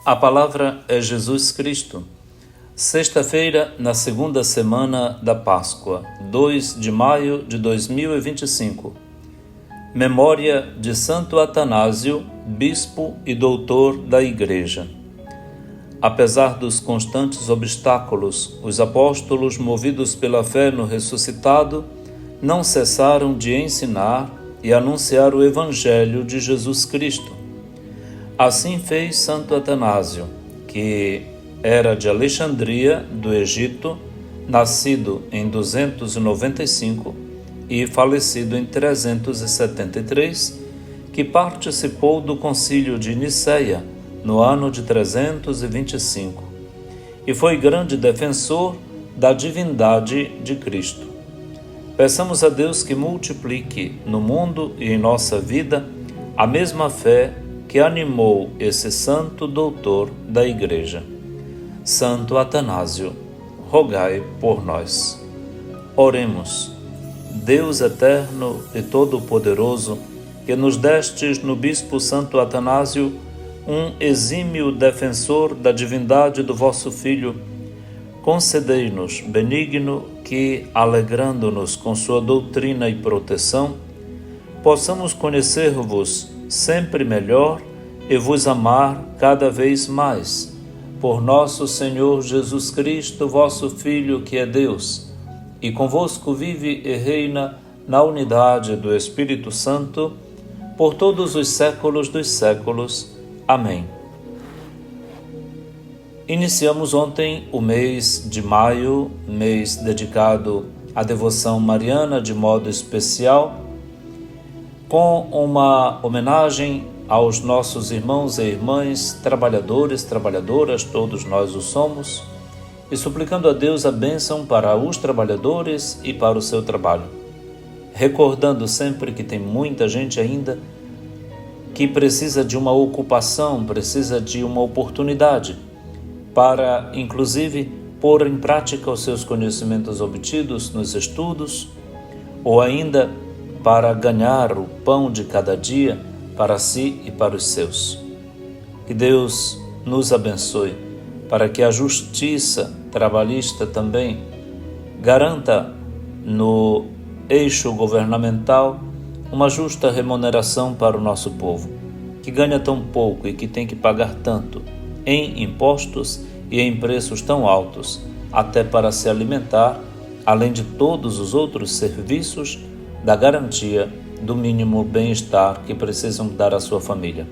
A palavra é Jesus Cristo. Sexta-feira, na segunda semana da Páscoa, 2 de maio de 2025. Memória de Santo Atanásio, bispo e doutor da Igreja. Apesar dos constantes obstáculos, os apóstolos, movidos pela fé no ressuscitado, não cessaram de ensinar e anunciar o Evangelho de Jesus Cristo. Assim fez Santo Atanásio, que era de Alexandria, do Egito, nascido em 295 e falecido em 373, que participou do Concílio de Nicéia no ano de 325 e foi grande defensor da divindade de Cristo. Peçamos a Deus que multiplique no mundo e em nossa vida a mesma fé que animou esse santo doutor da Igreja. Santo Atanásio, rogai por nós. Oremos. Deus eterno e todo-poderoso, que nos destes no bispo Santo Atanásio um exímio defensor da divindade do vosso Filho, concedei-nos, benigno, que, alegrando-nos com sua doutrina e proteção, possamos conhecer-vos sempre melhor e vos amar cada vez mais. Por nosso Senhor Jesus Cristo, vosso Filho, que é Deus, e convosco vive e reina na unidade do Espírito Santo, por todos os séculos dos séculos. Amém. Iniciamos ontem o mês de maio, mês dedicado à devoção mariana de modo especial, com uma homenagem aos nossos irmãos e irmãs, trabalhadores, trabalhadoras, todos nós o somos, e suplicando a Deus a bênção para os trabalhadores e para o seu trabalho. Recordando sempre que tem muita gente ainda que precisa de uma ocupação, precisa de uma oportunidade para, inclusive, pôr em prática os seus conhecimentos obtidos nos estudos, ou ainda para ganhar o pão de cada dia para si e para os seus. Que Deus nos abençoe, para que a justiça trabalhista também garanta no eixo governamental uma justa remuneração para o nosso povo, que ganha tão pouco e que tem que pagar tanto em impostos e em preços tão altos, até para se alimentar, além de todos os outros serviços da garantia do mínimo bem-estar que precisam dar à sua família.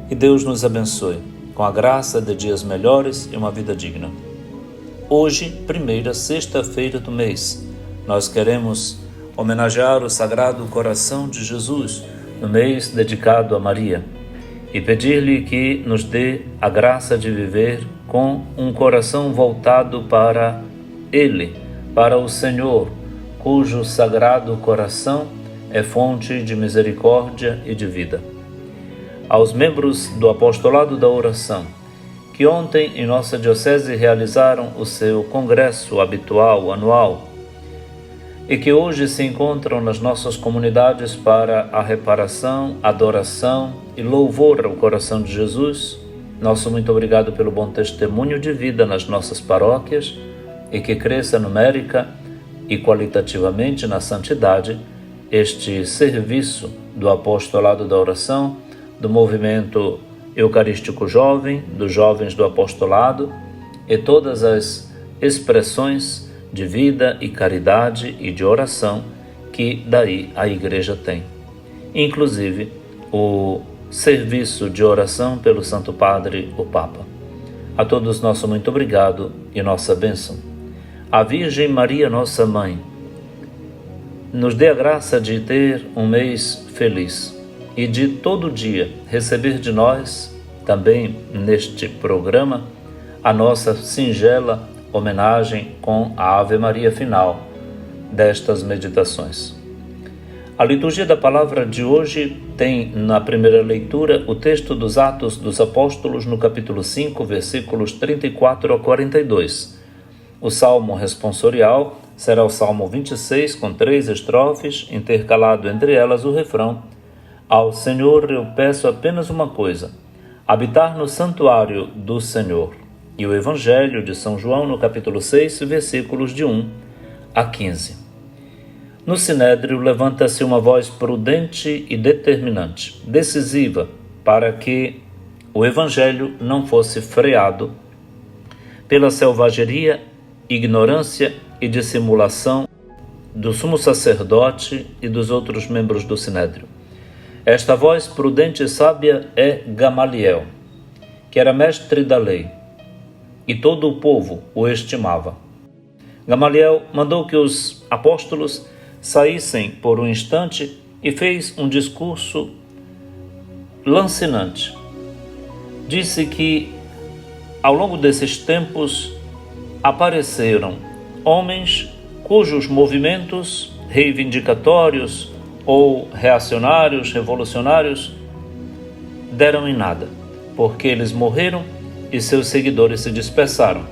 Que Deus nos abençoe com a graça de dias melhores e uma vida digna. Hoje, primeira sexta-feira do mês, nós queremos homenagear o Sagrado Coração de Jesus no mês dedicado a Maria e pedir-lhe que nos dê a graça de viver com um coração voltado para Ele, para o Senhor, cujo Sagrado Coração é fonte de misericórdia e de vida. Aos membros do Apostolado da Oração, que ontem em nossa diocese realizaram o seu congresso habitual, anual, e que hoje se encontram nas nossas comunidades para a reparação, adoração e louvor ao coração de Jesus, nosso muito obrigado pelo bom testemunho de vida nas nossas paróquias e que cresça numérica e qualitativamente na santidade este serviço do apostolado da oração, do movimento eucarístico jovem, dos jovens do apostolado e todas as expressões de vida e caridade e de oração que daí a Igreja tem. Inclusive o serviço de oração pelo Santo Padre, o Papa. A todos nosso muito obrigado e nossa bênção. A Virgem Maria, nossa Mãe, nos dê a graça de ter um mês feliz e de todo dia receber de nós, também neste programa, a nossa singela homenagem com a Ave Maria final destas meditações. A liturgia da palavra de hoje tem na primeira leitura o texto dos Atos dos Apóstolos no capítulo 5, versículos 34 a 42. O salmo responsorial será o Salmo 26, com 3 estrofes, intercalado entre elas o refrão: Ao Senhor eu peço apenas uma coisa, habitar no santuário do Senhor. E o Evangelho de São João, no capítulo 6, versículos de 1 a 15. No Sinédrio levanta-se uma voz prudente e determinante, decisiva, para que o Evangelho não fosse freado pela selvageria, ignorância e dissimulação do sumo sacerdote e dos outros membros do Sinédrio. Esta voz prudente e sábia é Gamaliel, que era mestre da lei, e todo o povo o estimava. Gamaliel mandou que os apóstolos saíssem por um instante e fez um discurso lancinante. Disse que, ao longo desses tempos, apareceram homens cujos movimentos reivindicatórios ou reacionários, revolucionários, deram em nada, porque eles morreram e seus seguidores se dispersaram.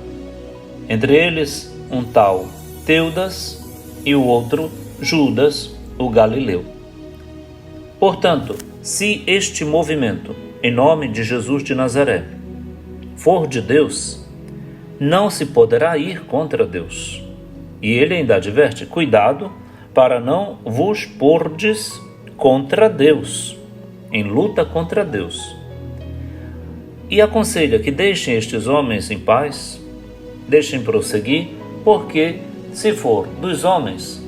Entre eles, um tal Teudas e o outro Judas, o Galileu. Portanto, se este movimento, em nome de Jesus de Nazaré, for de Deus, não se poderá ir contra Deus. E ele ainda adverte: cuidado para não vos pordes contra Deus, em luta contra Deus. E aconselha que deixem estes homens em paz, deixem prosseguir, porque se for dos homens,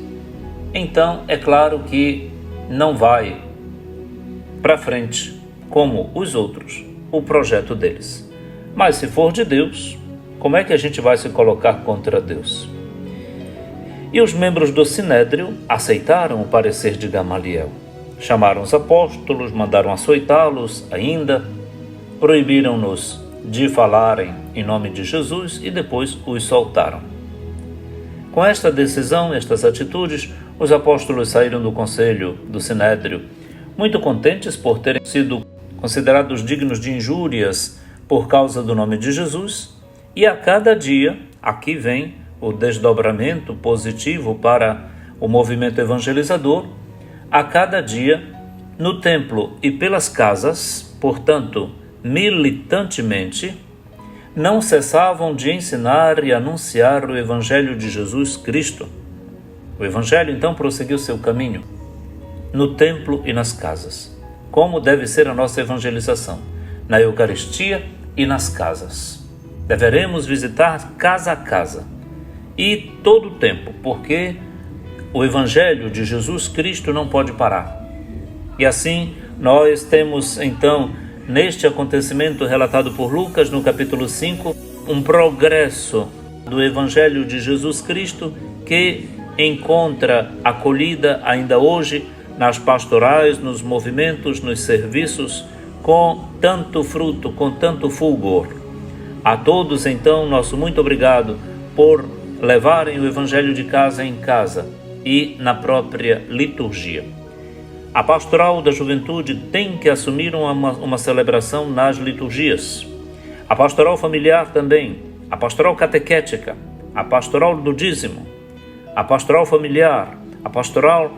então é claro que não vai para frente como os outros, o projeto deles. Mas se for de Deus, como é que a gente vai se colocar contra Deus? E os membros do Sinédrio aceitaram o parecer de Gamaliel. Chamaram os apóstolos, mandaram açoitá-los ainda, proibiram-nos de falarem em nome de Jesus e depois os soltaram. Com esta decisão, estas atitudes, os apóstolos saíram do conselho do Sinédrio muito contentes por terem sido considerados dignos de injúrias por causa do nome de Jesus, e a cada dia, aqui vem o desdobramento positivo para o movimento evangelizador, a cada dia, no templo e pelas casas, portanto, militantemente, não cessavam de ensinar e anunciar o Evangelho de Jesus Cristo. O Evangelho, então, prosseguiu seu caminho no templo e nas casas. Como deve ser a nossa evangelização? Na Eucaristia e nas casas. Deveremos visitar casa a casa e todo o tempo, porque o Evangelho de Jesus Cristo não pode parar. E assim, nós temos, então, neste acontecimento relatado por Lucas, no capítulo 5, um progresso do Evangelho de Jesus Cristo que encontra acolhida ainda hoje nas pastorais, nos movimentos, nos serviços, com tanto fruto, com tanto fulgor. A todos, então, nosso muito obrigado por levarem o Evangelho de casa em casa e na própria liturgia. A pastoral da juventude tem que assumir uma celebração nas liturgias. A pastoral familiar também, a pastoral catequética, a pastoral do dízimo, a pastoral familiar, a pastoral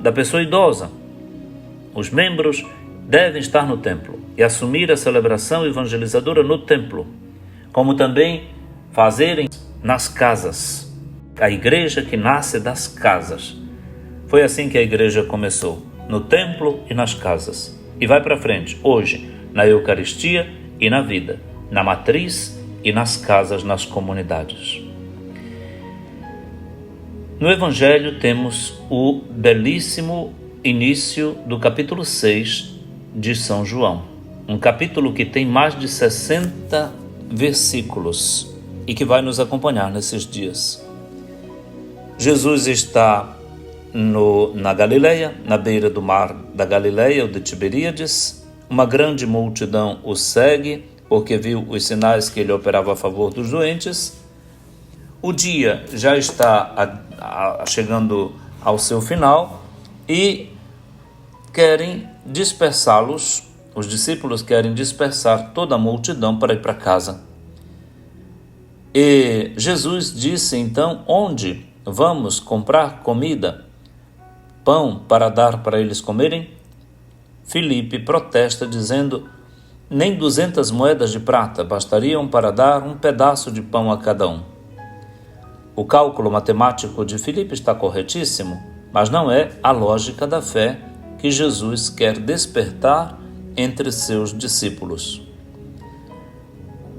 da pessoa idosa. Os membros devem estar no templo e assumir a celebração evangelizadora no templo, como também fazerem nas casas. A igreja que nasce das casas. Foi assim que a igreja começou, no templo e nas casas. E vai para frente, hoje, na Eucaristia e na vida, na matriz e nas casas, nas comunidades. No Evangelho temos o belíssimo início do capítulo 6 de São João. Um capítulo que tem mais de 60 versículos e que vai nos acompanhar nesses dias. Jesus está na Galileia, na beira do mar da Galileia, ou de Tiberíades. Uma grande multidão o segue, porque viu os sinais que ele operava a favor dos doentes. O dia já está chegando ao seu final e querem dispersá-los. Os discípulos querem dispersar toda a multidão para ir para casa. E Jesus disse então: onde vamos comprar comida, pão para dar para eles comerem? Filipe protesta dizendo: Nem 200 moedas de prata bastariam para dar um pedaço de pão a cada um. O cálculo matemático de Filipe está corretíssimo, mas não é a lógica da fé que Jesus quer despertar entre seus discípulos.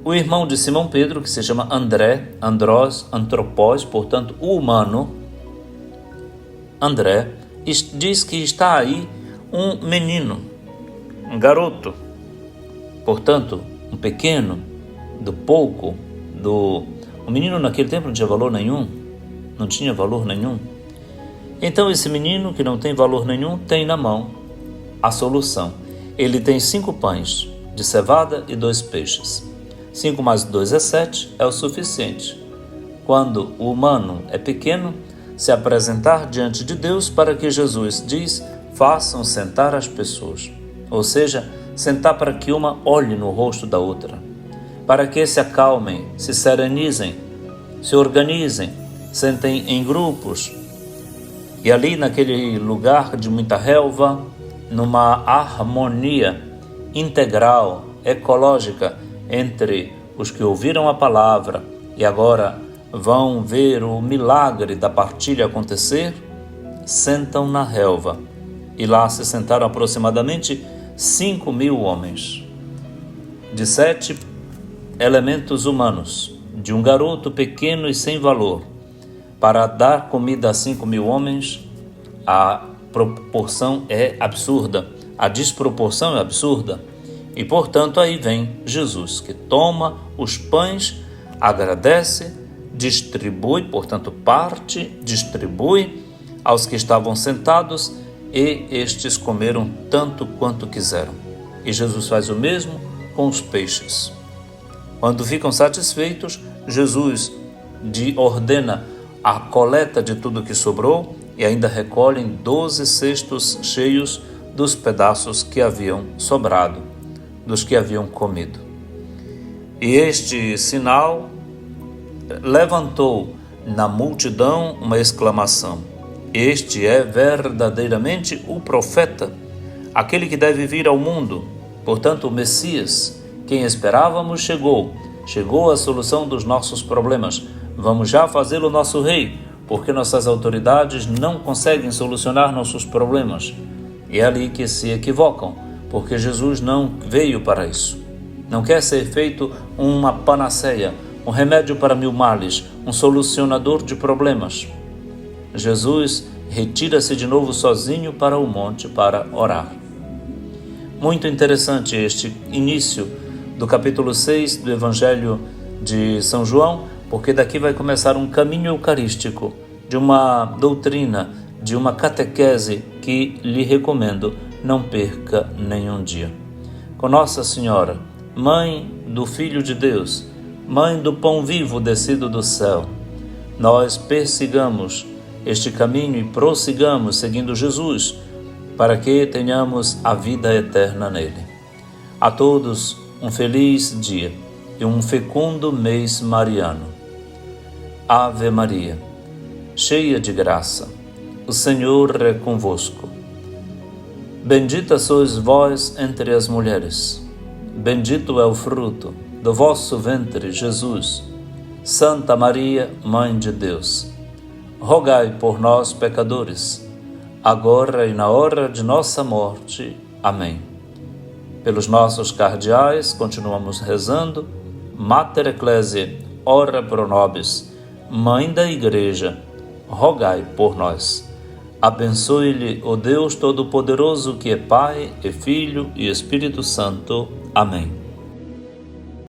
O irmão de Simão Pedro, que se chama André, Andrós, Antropós, portanto, o humano, André, diz que está aí um menino, um garoto, portanto, um pequeno, do pouco, o menino naquele tempo não tinha valor nenhum, Então esse menino que não tem valor nenhum tem na mão a solução. Ele tem 5 pães de cevada e 2 peixes. 5 mais 2 é 7, é o suficiente. Quando o humano é pequeno, se apresentar diante de Deus para que Jesus diz, façam sentar as pessoas. Ou seja, sentar para que uma olhe no rosto da outra. Para que se acalmem, se serenizem, se organizem, sentem em grupos. E ali naquele lugar de muita relva, numa harmonia integral, ecológica, entre os que ouviram a palavra e agora vão ver o milagre da partilha acontecer, sentam na relva. E lá se sentaram aproximadamente 5.000 homens, de 7 elementos humanos, de um garoto pequeno e sem valor. Para dar comida a 5.000 homens, a proporção é absurda, a desproporção é absurda. E, portanto, aí vem Jesus, que toma os pães, agradece, distribui, portanto, distribui aos que estavam sentados e estes comeram tanto quanto quiseram. E Jesus faz o mesmo com os peixes. Quando ficam satisfeitos, Jesus ordena a coleta de tudo que sobrou e ainda recolhem 12 cestos cheios dos pedaços que haviam sobrado, dos que haviam comido. E este sinal levantou na multidão uma exclamação: este é verdadeiramente o profeta, aquele que deve vir ao mundo. Portanto, o Messias, quem esperávamos, chegou a solução dos nossos problemas. Vamos já fazê-lo nosso rei, porque nossas autoridades não conseguem solucionar nossos problemas. E é ali que se equivocam, porque Jesus não veio para isso. Não quer ser feito uma panaceia, um remédio para 1000 males, um solucionador de problemas. Jesus retira-se de novo sozinho para o monte para orar. Muito interessante este início do capítulo 6 do Evangelho de São João, porque daqui vai começar um caminho eucarístico, de uma doutrina, de uma catequese que lhe recomendo não perca nenhum dia. Com Nossa Senhora, Mãe do Filho de Deus, Mãe do Pão Vivo descido do céu, nós persigamos este caminho e prossigamos seguindo Jesus, para que tenhamos a vida eterna nele. A todos um feliz dia e um fecundo mês mariano. Ave Maria, cheia de graça, o Senhor é convosco. Bendita sois vós entre as mulheres, bendito é o fruto do vosso ventre, Jesus. Santa Maria, Mãe de Deus, rogai por nós, pecadores, agora e na hora de nossa morte. Amém. Pelos nossos cardeais, continuamos rezando. Mater Ecclesiae, ora pro nobis. Mãe da Igreja, rogai por nós. Abençoe-lhe o Deus Todo-Poderoso, que é Pai, e Filho e Espírito Santo. Amém.